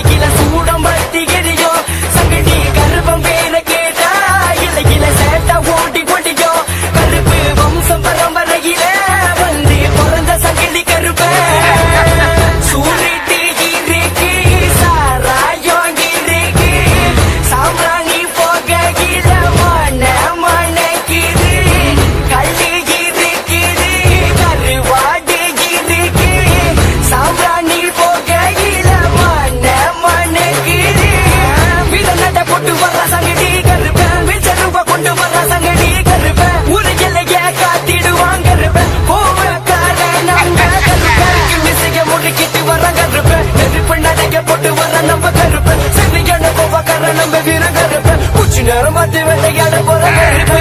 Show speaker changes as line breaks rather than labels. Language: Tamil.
இலையில சூடம் பத்தி எரியும் சங்கடி கருப்பம் பேர கேட்டா இலையில சேட்டா ஓடி கொடியும் கருப்பு வம்சம் பரம்பரையில வந்து பிறந்த சங்கடி கருப்ப சூரிட்டு இருக்கு சாராயம் இருக்கு சாம்பிராணி போகையில மணக்கிது கல்லு இருக்குது கருவாடு இருக்கு சாம்பிராணி போகையில மணக்கிது விதநட கொண்டு வர சங்கடி கருப்ப விச்சருவ கொண்டு வர சங்கடி கருப்ப ஒரு எல்லைய காத்திடுவாங்க கருப்ப கோவக்கார நாங்க கருப்ப மிசைய முடிக்கிட்டு வர கருப்ப நெருப்பு நடைய போட்டு வர நம்ம கருப்ப சரியான கோவக்கார நம்ம வீர கருப்ப உச்சி நேரம் பார்த்து வேட்டையாட போற கருப்ப